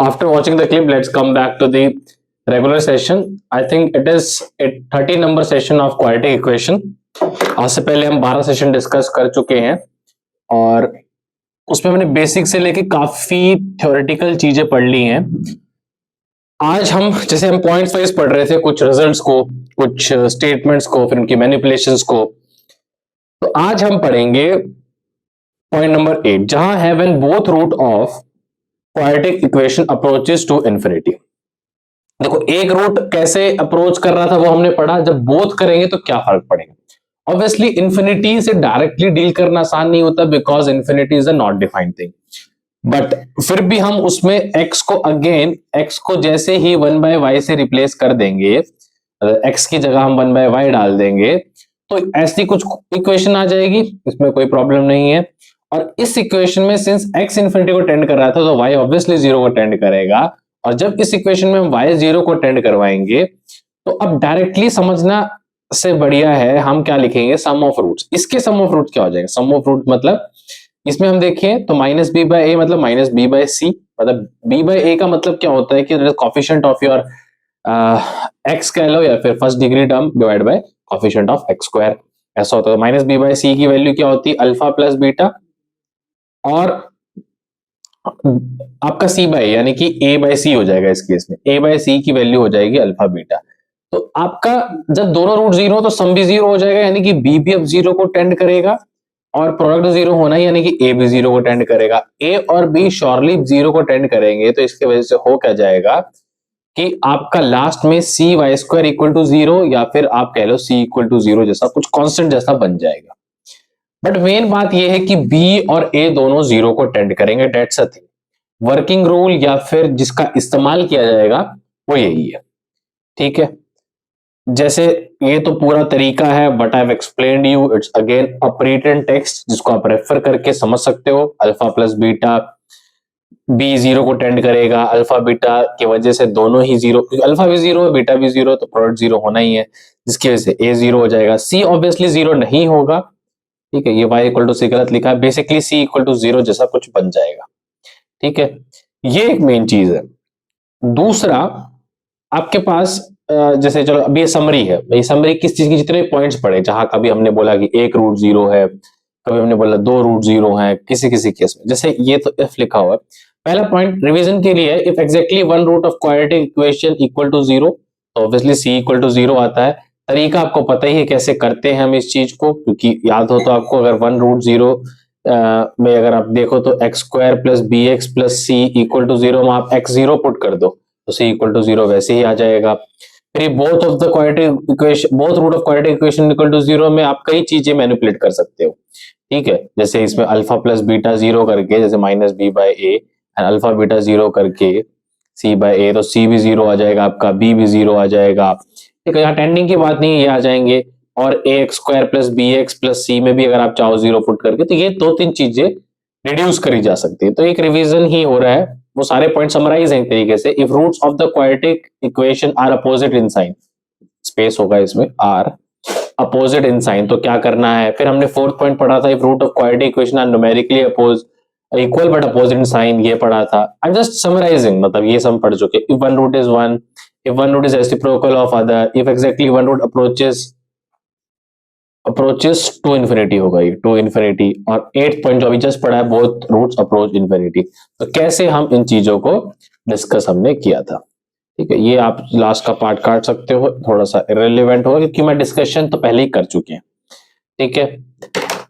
After watching the clip, let's come back to the regular session. I think it is a 30 number session of quadratic equation. आज से पहले हम 12 session discuss कर चुके हैं और उसमें मैंने बेसिक से लेके काफी थ्योरेटिकल चीजें पढ़ ली हैं. आज हम जैसे हम पॉइंट्स वाइज पढ़ रहे थे, कुछ रिजल्ट्स को, कुछ स्टेटमेंट्स को, फिर उनकी मैनिपुलेशंस को. तो आज हम पढ़ेंगे पॉइंट नंबर 8, जहां है when both root of quadratic equation approaches to infinity. देखो, एक रूट कैसे अप्रोच कर रहा था वो हमने पढ़ा. जब बोथ करेंगे तो क्या फर्क पड़ेगा. ऑब्वियसली इन्फिनिटी से डायरेक्टली डील करना आसान नहीं होता because infinity is a not defined thing. But फिर भी हम उसमें x को जैसे ही 1/y से रिप्लेस कर देंगे, x की जगह हम 1/y डाल देंगे तो ऐसी कुछ इक्वेशन आ जाएगी. इसमें कोई प्रॉब्लम नहीं है. और इस इक्वेशन में सिंस x इंफिनिटी को टेंड कर रहा था तो y ऑब्वियसली 0 को टेंड करेगा. और जब इस इक्वेशन में हम y 0 को टेंड करवाएंगे तो अब डायरेक्टली समझना से बढ़िया है हम क्या लिखेंगे, सम ऑफ रूट्स. इसके सम ऑफ रूट क्या हो जाएगा. सम ऑफ रूट मतलब इसमें हम देखें तो -b/a मतलब -b/c, मतलब b/a का मतलब क्या होता है कि कोफिशिएंट ऑफ योर x कह लो या फिर first degree term divide by coefficient of x square. ऐसा होता है. -b/c की वैल्यू क्या होती है, अल्फा प्लस बीटा, और आपका c/a यानी कि a/c हो जाएगा. इस केस में a/c की वैल्यू हो जाएगी अल्फा बीटा. तो आपका जब दोनों रूट 0 तो सम भी 0 हो जाएगा, यानी कि b भी अब 0 को टेंड करेगा और प्रोडक्ट 0 होना ही, यानी कि a भी 0 को टेंड करेगा. a और b श्योरली 0 को टेंड करेंगे. तो इसके वजह से हो क्या जाएगा कि आपका लास्ट में cy² इक्वल टू 0 या फिर आप कह लो c इक्वल टू 0 जैसा कुछ कांस्टेंट जैसा बन जाएगा. बट मेन बात यह है कि b और a दोनों 0 को टेंड करेंगे. Dates a thing. Working rule या फिर जिसका इस्तेमाल किया जाएगा वो यही है. ठीक है. जैसे ये तो पूरा तरीका है but I have explained you. It's again a pretend text जिसको आप रेफर करके समझ सकते हो. अल्फा प्लस बीटा, b 0 को टेंड करेगा. अल्फा बीटा की वजह से दोनों ही 0, अल्फा भी 0 है बीटा भी 0 है तो प्रोडक्ट 0 होना ही है, जिसकी वजह से a 0 हो जाएगा. c ऑब्वियसली 0 नहीं होगा. ठीक है, ये y इक्वल टू सी गलत लिखा है. बेसिकली c इक्वल टू 0 जैसा कुछ बन जाएगा. ठीक है, ये एक मेन चीज है. दूसरा, आपके पास जैसे चलो अभी ये समरी है. ये समरी किस चीज की, जितने पॉइंट्स पढ़े जहां कभी हमने बोला कि एक रूट 0 है, कभी हमने बोला 2 रूट 0 है, किसी किसी केस में. जैसे ये तो इफ लिखा हुआ है. पहला पॉइंट रिवीजन के लिए, if exactly one root of quadratic equation equal to 0 तो ऑब्वियसली c इक्वल टू 0 आता है. तरीका आपको पता ही है कैसे करते हैं हम इस चीज को, क्योंकि याद हो तो आपको, अगर वन रूट 0 में अगर आप देखो तो x² plus bx plus c equal to 0 में आप x 0 पुट कर दो तो c इक्वल टू 0 वैसे ही आ जाएगा. फिर both of the quadratic equation, both root of quadratic equation equal to 0 में आप कई चीजें मैनिपुलेट कर सकते हो. ठीक है, जैसे इसमें अल्फा प्लस बीटा 0 करके, जैसे -b/a एंड अल्फा बीटा 0 करके c/a, तो c भी 0 आ जाएगा आपका, b भी 0 आ जाएगा. ठीक है, यहाँ टेंडिंग की बात नहीं है, ये आ जाएंगे. और ax² plus bx plus c में भी अगर आप चाहो 0 पुट करके, तो ये 2-3 चीजें रिड्यूस करी जा सकती है. तो एक रिवीजन ही हो रहा है, वो सारे पॉइंट समराइज हैं एक तरीके से. If roots of the quadratic equation are opposite in sign, space होगा इसमें, आर अपोजिट इन साइन, तो क्या करना है. फिर हमने फोर्थ पॉइंट पढ़ा था, if root of quadratic equation are numerically oppose equal but opposite in sign, ये पढ़ा था. आई एम जस्ट समराइजिंग, मतलब ये सब पढ़ चुके. If one root is 1, if one root is reciprocal of other, if exactly one root approaches to infinity होगा ये, टू इन्फिनिटी. और 8th पॉइंट जो अभी जस्ट पढ़ा है, बोथ रूट्स अप्रोच इन्फिनिटी. तो कैसे हम इन चीजों को डिस्कस हमने किया था. ठीक है, ये आप लास्ट का पार्ट काट सकते हो, थोड़ा सा इररिलेवेंट होगा क्योंकि मैं डिस्कशन तो पहले ही कर चुके हैं. ठीक है,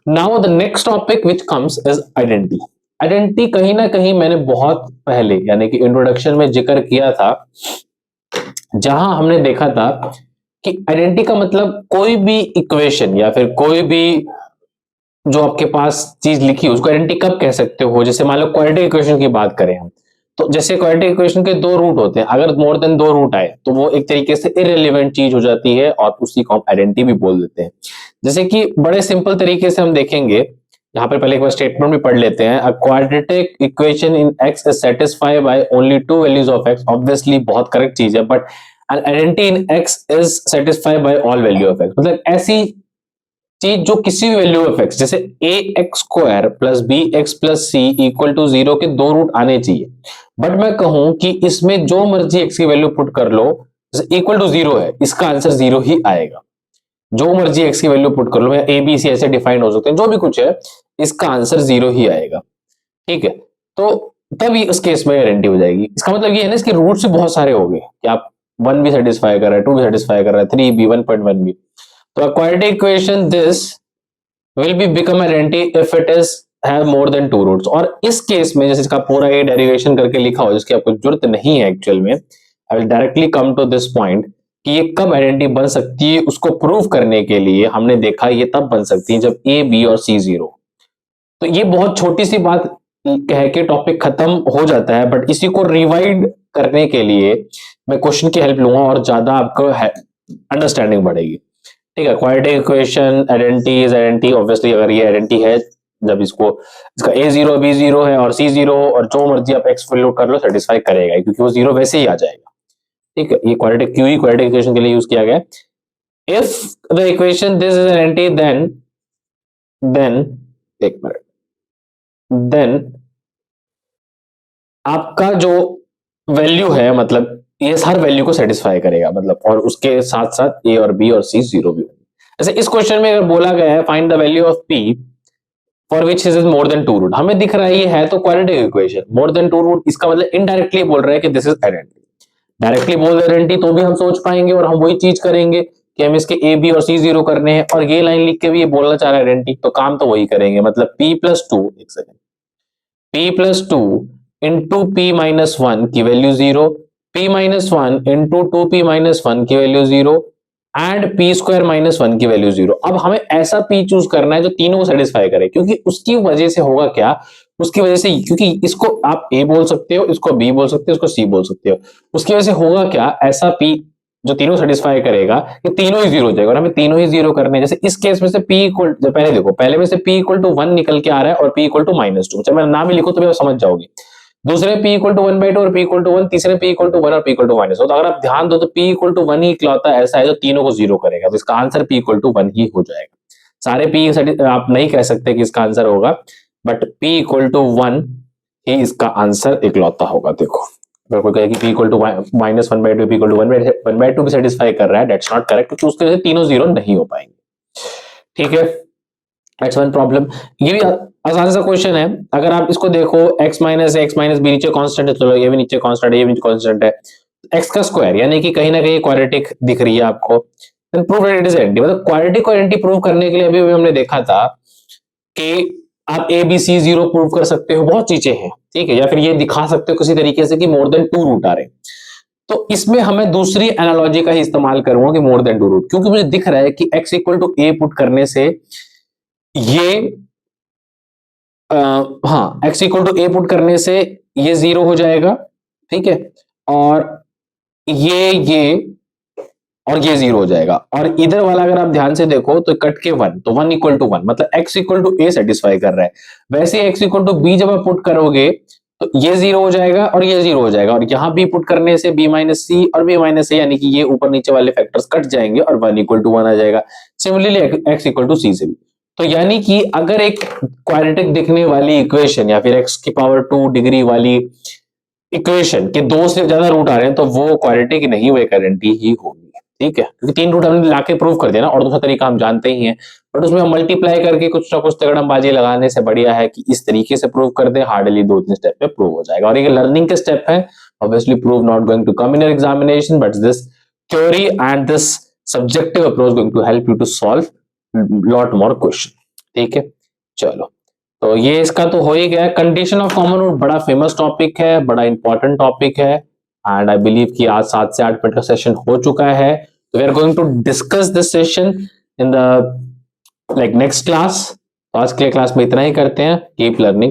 now the next topic which comes is identity. Identity कहीं ना कहीं मैंने बहुत पहले यानी कि इंट्रोडक्शन में जिक्र किया था, जहां हमने देखा था कि आइडेंटिटी का मतलब कोई भी इक्वेशन या फिर कोई भी जो आपके पास चीज लिखी उसको आइडेंटिटी कब कह सकते हो. जैसे मान लो क्वाड्रेटिक इक्वेशन की बात करें हम, तो जैसे क्वाड्रेटिक इक्वेशन के 2 रूट होते हैं, अगर मोर देन 2 रूट आए तो वो एक तरीके से इररिलेवेंट चीज हो जाती है और उसी को हम आइडेंटिटी भी बोल देते हैं. जैसे कि बड़े सिंपल तरीके से हम देखेंगे, यहाँ पर पहले एक बार स्टेटमेंट भी पढ़ लेते हैं. A quadratic equation in x is satisfied by only 2 values of x. Obviously बहुत करेक्ट चीज है, but an identity in x is satisfied by all value of x. मतलब ऐसी चीज जो किसी भी वैल्यू ऑफ एक्स, जैसे A X square plus B X plus C equal to 0 के दो रूट आने चाहिए, बट मैं कहूं कि इसमें जो मर्जी एक्स की वैल्यू पुट कर लो, जैसे इक्वल टू 0 है, इसका आंसर 0 ही आएगा। जो मर्जी एक्स की वैल्यू पुट कर लो, ए बी सी ऐसे डिफाइन हो सकते हैं, जो भी कुछ है, इसका आंसर 0 ही आएगा। ठीक है, तो तब उस केस में गारंटी हो जाएगी। इसका मतलब ये है ना, इसके रूट से बहुत सारे हो गए कि आप 1 भी सेटिस्फाई कर रहा है, 2 भी सेटिस्फाई कर रहा है, 3 भी, 1.1 भी। तो quadratic equation this will be become a identity if it is have more than 2 roots. और इस केस में जैसे इसका पूरा ये डेरिवेशन करके लिखा हो, जिसकी आपको जरूरत नहीं है एक्चुअल में, I will directly come to this point कि ये कब आइडेंटिटी बन सकती है, उसको प्रूव करने के लिए हमने देखा ये तब बन सकती है जब ए बी और सी 0। तो ये बहुत छोटी सी बात कह के टॉपिक खत्म हो जाता है, बट इसी को रिवाइड करने के लिए मैं क्वेश्चन की हेल्प लूंगा और ज्यादा आपको अंडरस्टैंडिंग बढ़ेगी। ठीक है, quadratic equation identity is identity, obviously अगर ये आइडेंटिटी है, जब इसका a0 b0 है और c0 और जो मर्जी आप x वैल्यू कर लो सेटिस्फाई करेगा, क्योंकि वो 0 वैसे ही आ जाएगा। ठीक है, ये क्वाड्रेटिक क्यू ही क्वाड्रेटिक इक्वेशन के लिए यूज किया गया। If the equation this is an identity then एक मिनट, देन आपका जो वैल्यू है, मतलब ये हर वैल्यू को सेटिस्फाई करेगा, मतलब, और उसके साथ साथ ए और बी और सी 0 भी। जैसे इस क्वेश्चन में अगर बोला गया है find the value of P for which is more than 2 root, हमें दिख रहा है ये है तो quadratic equation, more than 2 root, इसका मतलब इनडायरेक्टली बोल रहा है कि दिस इज आइडेंटिटी। डायरेक्टली बोल दे आइडेंटिटी तो भी हम सोच पाएंगे और हम वही चीज करेंगे कि हम इसके ए बी और सी 0 करने हैं, और ये लाइन लिख के भी ये बोलना चाह रहा है आइडेंटिटी, तो काम तो वही करेंगे। मतलब p प्लस 2, एक second, p plus 2 into P minus 1 की value 0, p minus 1 into 2p minus 1 की value 0 and P square minus 1 की वैल्यू 0। अब हमें ऐसा p चूज करना है जो तीनों को सेटिस्फाई करे, क्योंकि उसकी वजह से होगा क्या, उसकी वजह से, क्योंकि इसको आप a बोल सकते हो, इसको b बोल सकते हो, इसको c बोल सकते हो, उसकी वजह से होगा क्या, ऐसा p जो तीनों सेटिस्फाई करेगा, कि तीनों ही 0 हो जाएगा, और हमें तीनों ही 0 करने हैं। जैसे इस केस में से p इक्वल, पहले देखो, पहले में से p इक्वल टू 1 निकल के आ रहा है और p इक्वल टू -2, चाहे मैं नाम ही लिखूं तो भी आप समझ जाओगे। दूसरे p इक्वल टू 1/2 और p इक्वल टू 1, तीसरे p इक्वल टू 1 और p इक्वल टू -1। तो अगर आप ध्यान दो तो p इक्वल टू 1 ही इकलौता ऐसा है जो तीनों को 0 करेगा, तो इसका आंसर p इक्वल टू 1 ही हो जाएगा। सारे p आप नहीं कह सकते कि इसका आंसर होगा, बट p इक्वल टू 1 ही इसका आंसर इकलौता होगा। देखो, अगर कोई कहे कि p equal to -1/2, p equal to 1/2 भी सेटिस्फाई कर रहा है, दैट्स नॉट करेक्ट, क्योंकि उसके वजह से तीनों 0 नहीं हो पाएंगे। ठीक है, दैट्स वन प्रॉब्लम। ये भी आसान सा क्वेश्चन है। अगर आप इसको देखो, x माइनस बी नीचे कांस्टेंट है, चलो ये भी नीचे कांस्टेंट है, ये भी कांस्टेंट है, x का स्क्वायर, यानी कि कहीं ना कहीं क्वाड्रेटिक दिख रही है आपको, then prove that it is identity. मतलब क्वाड्रेटिक को आइडेंटिटी प्रूव करने के लिए अभी हमने देखा था कि आप ए बी सी 0 प्रूव कर सकते हो, बहुत चीजें हैं। ठीक है, या फिर ये दिखा सकते हो किसी तरीके से कि मोर देन 2 रूट आ रहे हैं। तो इसमें हमें दूसरी एनालॉजी का ही इस्तेमाल करूंगा कि मोर देन 2 रूट, क्योंकि मुझे दिख रहा है कि x equal to a put करने से ये हाँ, x equal to a put करने से ये 0 हो जाएगा। ठीक है, और ये और ये 0 हो जाएगा, और इधर वाला अगर आप ध्यान से देखो तो कट के 1, तो 1 इक्वल टू 1, मतलब x equal to a satisfy कर रहा है। वैसे x इक्वल टू बी जब आप पुट करोगे तो ये 0 हो जाएगा और ये 0 हो जाएगा, और यहां b पुट करने से b माइनस सी और b माइनस ए, यानी कि ये ऊपर नीचे वाले फैक्टर्स कट जाएंगे और 1 इक्वल टू 1 आ जाएगा। सिमिलरली x इक्वल टू सी से भी। तो यानी कि अगर एक क्वाड्रेटिक दिखने वाली इक्वेशन या फिर x की पावर 2 डिग्री वाली इक्वेशन के 2 से ज्यादा रूट आ रहे हैं तो वो क्वाड्रेटिक नहीं, वो एक आइडेंटिटी ही होगी। ठीक है, क्योंकि 3 रूट हमने लाके प्रूव कर दिया ना, और दूसरा तरीका हम जानते ही हैं, बट उसमें मल्टीप्लाई करके कुछ ना कुछ तगड़मबाजी लगाने से बढ़िया है कि इस तरीके से प्रूव कर दे, हार्डली 2-3 स्टेप पे प्रूव हो जाएगा। और ये लर्निंग के स्टेप है, obviously prove not going to come in your examination, but this theory and this subjective approach going to help you to solve lot more question. ठीक है, चलो, तो ये इसका तो हो ही गया। कंडीशन ऑफ कॉमन रूट बड़ा फेमस टॉपिक है, बड़ा इंपॉर्टेंट टॉपिक है, एंड आई बिलीव कि आज 7 से 8 मिनट का सेशन हो चुका है। तो we are going to discuss this session in the next class. तो आज के क्लास में इतना ही करते हैं। Keep learning.